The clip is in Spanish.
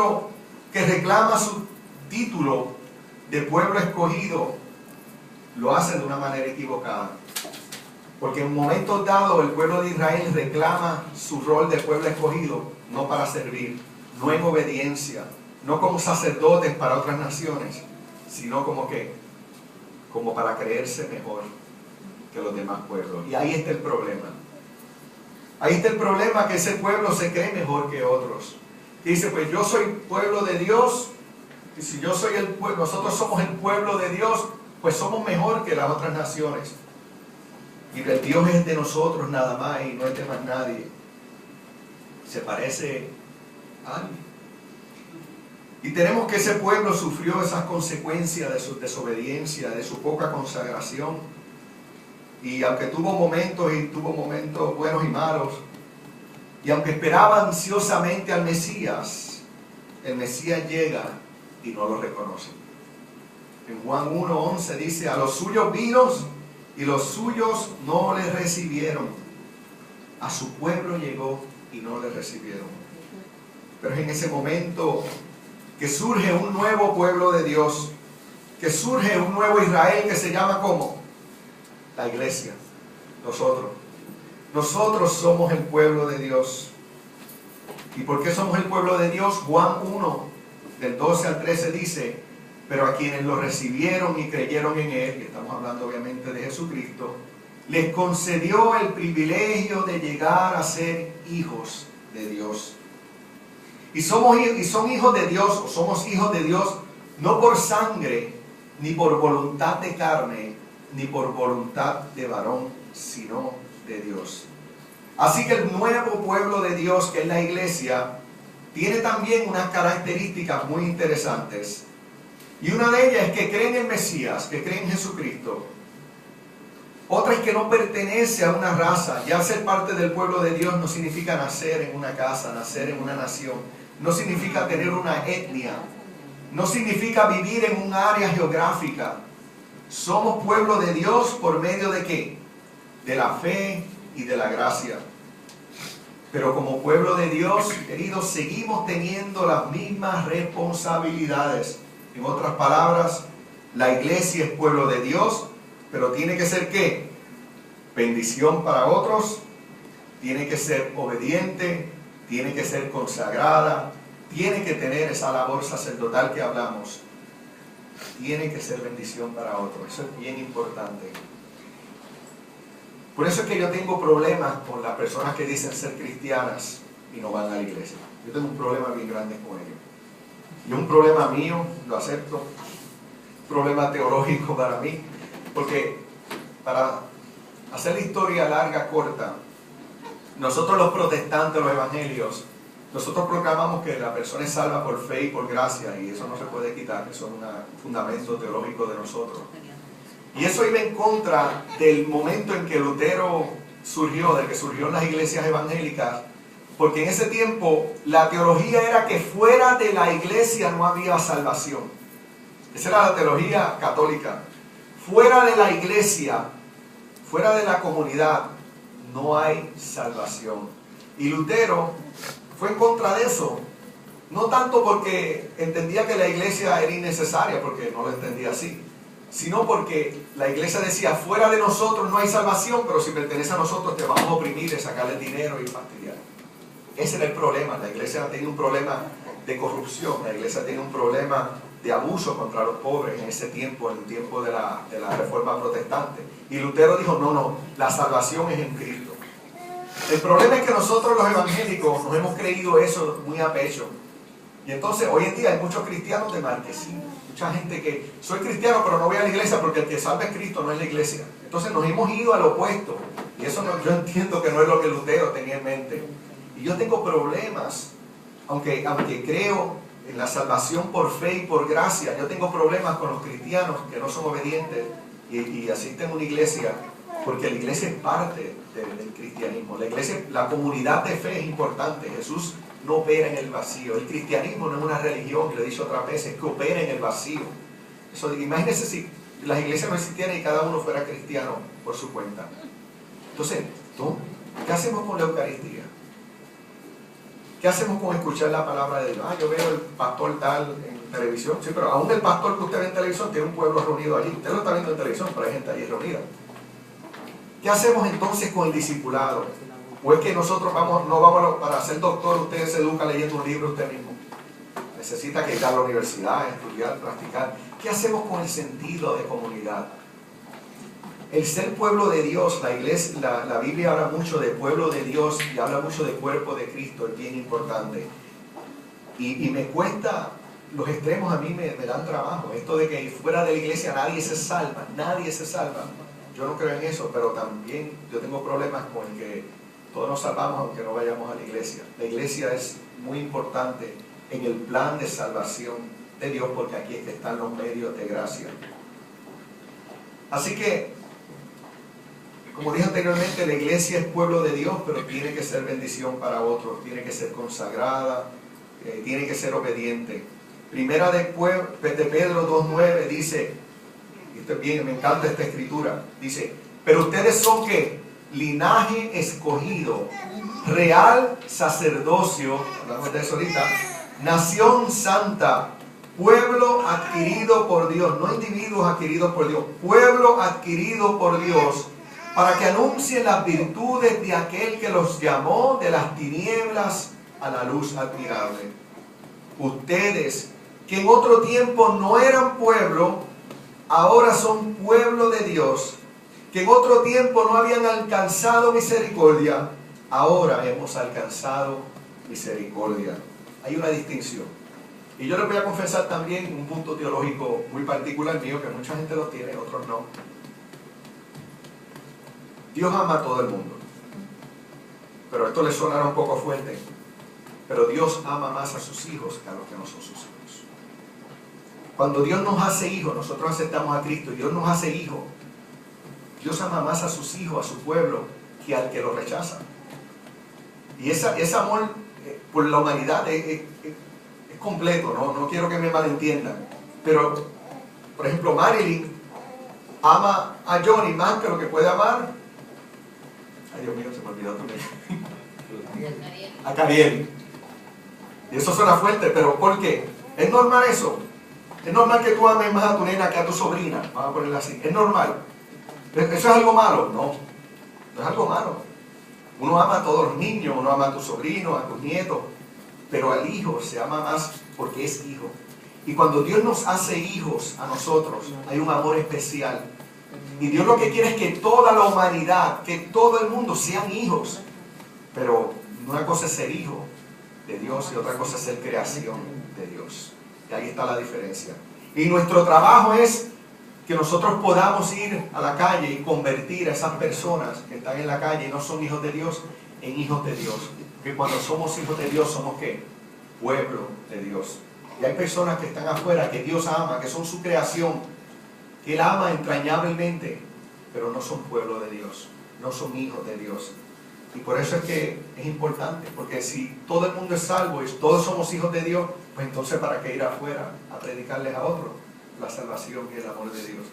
pueblo que reclama su título de pueblo escogido lo hace de una manera equivocada. Porque en momentos dados el pueblo de Israel reclama su rol de pueblo escogido, no para servir, no en obediencia, no como sacerdotes para otras naciones, sino como para creerse mejor que los demás pueblos. Y ahí está el problema. Ahí está el problema, que ese pueblo se cree mejor que otros. Y dice, pues yo soy pueblo de Dios, y si yo soy el pueblo, nosotros somos el pueblo de Dios, pues somos mejor que las otras naciones. Y el Dios es de nosotros nada más y no es de más nadie. Se parece a alguien. Y tenemos que ese pueblo sufrió esas consecuencias de su desobediencia, de su poca consagración. Y aunque tuvo momentos buenos y malos, y aunque esperaba ansiosamente al Mesías, el Mesías llega y no lo reconoce. En Juan 1:11 dice, a los suyos vino y los suyos no le recibieron. A su pueblo llegó y no le recibieron. Pero es en ese momento que surge un nuevo pueblo de Dios, que surge un nuevo Israel que se llama ¿cómo? La iglesia. Nosotros somos el pueblo de Dios. ¿Y por qué somos el pueblo de Dios? Juan 1, del 12 al 13 dice, pero a quienes lo recibieron y creyeron en Él, y estamos hablando obviamente de Jesucristo, les concedió el privilegio de llegar a ser hijos de Dios. Y son hijos de Dios, o somos hijos de Dios, no por sangre, ni por voluntad de carne, ni por voluntad de varón, sino de Dios. Así que el nuevo pueblo de Dios, que es la iglesia, tiene también unas características muy interesantes. Y una de ellas es que creen en el Mesías, que creen en Jesucristo. Otra es que no pertenece a una raza. Ya ser parte del pueblo de Dios no significa nacer en una casa, nacer en una nación. No significa tener una etnia. No significa vivir en un área geográfica. Somos pueblo de Dios por medio de ¿qué? De la fe y de la gracia. Pero como pueblo de Dios, queridos, seguimos teniendo las mismas responsabilidades. En otras palabras, la iglesia es pueblo de Dios, pero tiene que ser ¿qué? Bendición para otros, tiene que ser obediente, tiene que ser consagrada, tiene que tener esa labor sacerdotal que hablamos, tiene que ser bendición para otros. Eso es bien importante. Por eso es que yo tengo problemas con las personas que dicen ser cristianas y no van a la iglesia. Yo tengo un problema bien grande con ellos. Y un problema mío, lo acepto, un problema teológico para mí, porque para hacer la historia larga, corta, nosotros los protestantes, los evangelios, nosotros proclamamos que la persona es salva por fe y por gracia, y eso no se puede quitar, eso es un fundamento teológico de nosotros. Y eso iba en contra del momento en que Lutero surgió, del que surgió en las iglesias evangélicas, porque en ese tiempo la teología era que fuera de la iglesia no había salvación. Esa era la teología católica. Fuera de la iglesia, fuera de la comunidad, no hay salvación. Y Lutero fue en contra de eso. No tanto porque entendía que la iglesia era innecesaria, porque no lo entendía así, sino porque la iglesia decía, fuera de nosotros no hay salvación, pero si pertenece a nosotros te vamos a oprimir, y sacarle dinero y fastidiar. Ese era el problema. La iglesia tenía un problema de corrupción, la iglesia tenía un problema de abuso contra los pobres en ese tiempo, en el tiempo de la Reforma Protestante. Y Lutero dijo, no, la salvación es en Cristo. El problema es que nosotros los evangélicos nos hemos creído eso muy a pecho. Y entonces hoy en día hay muchos cristianos de marquesina, mucha gente que soy cristiano pero no voy a la iglesia porque el que salva es Cristo, no es la iglesia. Entonces nos hemos ido al opuesto. Y eso yo entiendo que no es lo que Lutero tenía en mente. Y yo tengo problemas, aunque creo en la salvación por fe y por gracia, yo tengo problemas con los cristianos que no son obedientes y asisten a una iglesia, porque la iglesia es parte del cristianismo. La iglesia, la comunidad de fe es importante. Jesús no opera en el vacío. El cristianismo no es una religión, lo he dicho otras veces, que opera en el vacío. Eso, imagínense si las iglesias no existieran y cada uno fuera cristiano por su cuenta. Entonces, ¿qué hacemos con la Eucaristía? ¿Qué hacemos con escuchar la palabra de Dios? Yo veo el pastor tal en televisión. Sí, pero aún el pastor que usted ve en televisión tiene un pueblo reunido allí. Usted lo está viendo en televisión, pero hay gente allí reunida. ¿Qué hacemos entonces con el discipulado? ¿O es que nosotros no vamos para ser doctor, usted se educa leyendo un libro usted mismo? Necesita que ir a la universidad, estudiar, practicar. ¿Qué hacemos con el sentido de comunidad? El ser pueblo de Dios, la iglesia, la Biblia habla mucho de pueblo de Dios y habla mucho de cuerpo de Cristo, es bien importante. Y me cuesta, los extremos a mí me dan trabajo. Esto de que fuera de la iglesia nadie se salva, nadie se salva. Yo no creo en eso, pero también yo tengo problemas con el que todos nos salvamos aunque no vayamos a la iglesia. La iglesia es muy importante en el plan de salvación de Dios, porque aquí es que están los medios de gracia. Así que, como dije anteriormente, la iglesia es pueblo de Dios, pero tiene que ser bendición para otros, tiene que ser consagrada, tiene que ser obediente. Primera de Pedro 2:9 dice, y esto es bien, me encanta esta escritura, dice, pero ustedes son ¿qué? Linaje escogido, real sacerdocio, hablamos de eso ahorita, nación santa, pueblo adquirido por Dios, no individuos adquiridos por Dios, pueblo adquirido por Dios, para que anuncien las virtudes de aquel que los llamó de las tinieblas a la luz admirable. Ustedes, que en otro tiempo no eran pueblo, ahora son pueblo de Dios, que en otro tiempo no habían alcanzado misericordia, ahora hemos alcanzado misericordia. Hay una distinción. Y yo les voy a confesar también un punto teológico muy particular mío, que mucha gente lo tiene, otros no. Dios ama a todo el mundo. Pero esto le sonará un poco fuerte. Pero Dios ama más a sus hijos que a los que no son sus hijos. Cuando Dios nos hace hijos, nosotros aceptamos a Cristo y Dios nos hace hijos. Dios ama más a sus hijos, a su pueblo, que al que lo rechaza. Y ese amor por la humanidad es completo, no quiero que me malentiendan. Pero, por ejemplo, Marilyn ama a Johnny más que lo que puede amar. Ay, Dios mío, se me olvidó tu nombre. A Cariel. Y eso suena fuerte, pero ¿por qué? ¿Es normal eso? ¿Es normal que tú ames más a tu nena que a tu sobrina? Vamos a ponerla así. ¿Es normal? ¿Eso es algo malo? No, no es algo malo. Uno ama a todos los niños, uno ama a tus sobrinos, a tus nietos, pero al hijo se ama más porque es hijo. Y cuando Dios nos hace hijos a nosotros, hay un amor especial. Y Dios lo que quiere es que toda la humanidad, que todo el mundo sean hijos. Pero una cosa es ser hijo de Dios y otra cosa es ser creación de Dios. Y ahí está la diferencia. Y nuestro trabajo es que nosotros podamos ir a la calle y convertir a esas personas que están en la calle y no son hijos de Dios en hijos de Dios. Que cuando somos hijos de Dios somos ¿qué? Pueblo de Dios. Y hay personas que están afuera que Dios ama, que son su creación, que Él ama entrañablemente, pero no son pueblo de Dios, no son hijos de Dios. Y por eso es que es importante, porque si todo el mundo es salvo y todos somos hijos de Dios, pues entonces ¿para qué ir afuera a predicarles a otros la salvación y el amor de Dios?